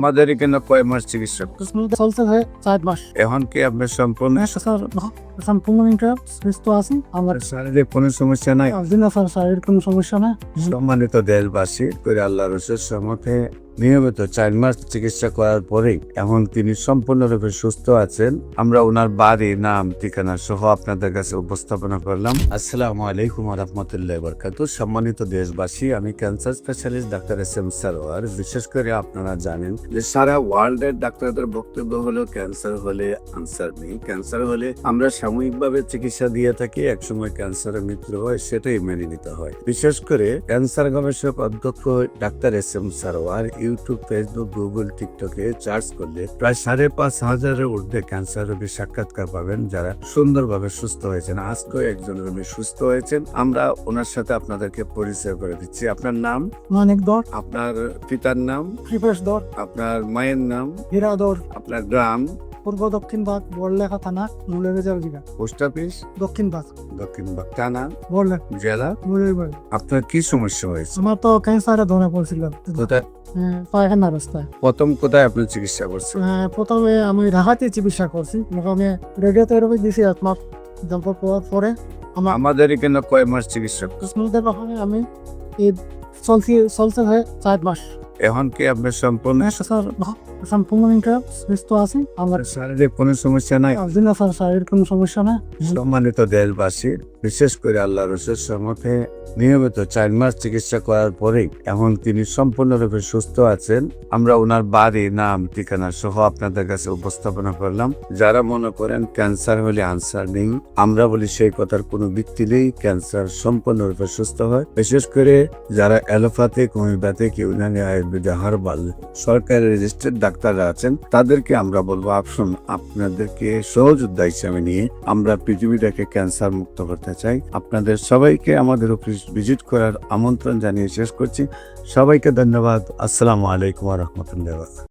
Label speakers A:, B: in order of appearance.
A: আমাদের এখানে কয় মাস চিকিৎসা
B: চলছে ভাই 4 মাস।
A: এখন কি আপনার সম্পূর্ণ
B: স্যার সম্পূর্ণ সুস্থ আছি। আমার
A: শারীরিক কোনো সমস্যা নাই?
B: দিন স্যার শারীরিক কোনো সমস্যা না।
A: সম্মানিত দেশবাসী, করে আল্লাহর সম্মুখে নিয়মিত 4 মাস চিকিৎসা করার পরেই এখন তিনি সম্পূর্ণরূপে সুস্থ আছেন। আমরা ওনার বাড়ি, নাম, ঠিকানা সহ আপনাদের কাছে উপস্থাপনা করলাম। আসসালামু আলাইকুম ওয়া রাহমাতুল্লাহি ওয়া বারাকাতুহু। সম্মানিত দেশবাসী, আমি cancer specialist doctor SM. Sarwar. বিশেষ করে আপনারা জানেন যে সারা ওয়ার্ল্ডের ডাক্তারদের বক্তব্য হলো ক্যান্সার হলে আনসার নেই। ক্যান্সার হলে আমরা সাময়িকভাবে চিকিৎসা দিয়ে থাকি, একসময় ক্যান্সারের মৃত্যু হয়, সেটাই মেনে নিতে হয়। বিশেষ করে ক্যান্সার গবেষক অধ্যক্ষ doctor SM. Sarwar YouTube, Facebook, Google, টিকটকে সার্চ করলে প্রায় 5,500-এর ঊর্ধ্বে ক্যান্সার রোগীর সাক্ষাৎকার পাবেন যারা সুন্দরভাবে সুস্থ হয়েছেন। আজকেও একজন রোগী সুস্থ হয়েছেন। আমরা ওনার সাথে আপনাদেরকে পরিচয় করে দিচ্ছি। আপনার নাম?
B: অনেক দর
A: আপনার পিতার নাম?
B: কৃপেশ দর,
A: আপনার মায়ের নাম?
B: হীরা দর,
A: আপনার গ্রাম?
B: পূর্ব দক্ষিণ ভাগ, বড়লেখা থানা, মুলেরবাজার জেলা।
A: Post office?
B: দক্ষিণ ভাগ,
A: দক্ষিণ বাগ থানা,
B: বড়লেখা,
A: জেলা?
B: মুলেরবাজার।
A: আপনার কি সমস্যা হয়েছে?
B: আমার তো ক্যান্সারে ধরা পড়ছিল
A: কোথায়
B: পায়খানা রাস্তায়।
A: প্রথম কোথায় আপনি চিকিৎসা করছেন?
B: প্রথমে আমি ঢাকাতে চিকিৎসা করছি। আমি রেডিওথেরাপি দিয়েছি 1 মাস। তারপর পরে আমার
A: আমাদের এখানে কয় মাস চিকিৎসা?
B: কুসমাদের ওখানে আমি এই চলছে ভাই 4 মাস।
A: এখন কি আপনার সম্পূর্ণ
B: স্যার সম্পূর্ণ সুস্থ আছি। আমার
A: শারীরিক কোনো সমস্যা নাই?
B: দিন স্যার শারীরিক কোনো সমস্যা না।
A: সম্মানিত দেশবাসী, বিশেষ করে আল্লাহর সম্মুখে নিয়মিত 4 মাস চিকিৎসা করার পরেই এখন তিনি সম্পূর্ণরূপে সুস্থ আছেন। আমরা ওনার বাড়ি, নাম, ঠিকানা সহ আপনাদের কাছে উপস্থাপনা করলাম। যারা মনে করেন ক্যান্সার হলে আনসার নেই, আমরা বলি সেই কথার কোনো ভিত্তি নেই। ক্যান্সার সম্পূর্ণরূপে সুস্থ হয়। বিশেষ করে যারা allopathic, homeopathic, Unani, Ayurvedic, herbal সরকারি রেজিস্টার্ড ডাক্তাররা আছেন, তাদেরকে আমরা বলবো আসুন আপনাদেরকে সহযোদ্ধা হিসেবে নিয়ে আমরা পৃথিবীটাকে ক্যান্সার মুক্ত করতে চাই। আপনাদের সবাইকে আমাদের অফিস ভিজিট করার আমন্ত্রণ জানিয়ে শেষ করছি। সবাইকে ধন্যবাদ। আসসালামু আলাইকুম ওয়া রাহমাতুল্লাহি ওয়া বারাকাতুহু।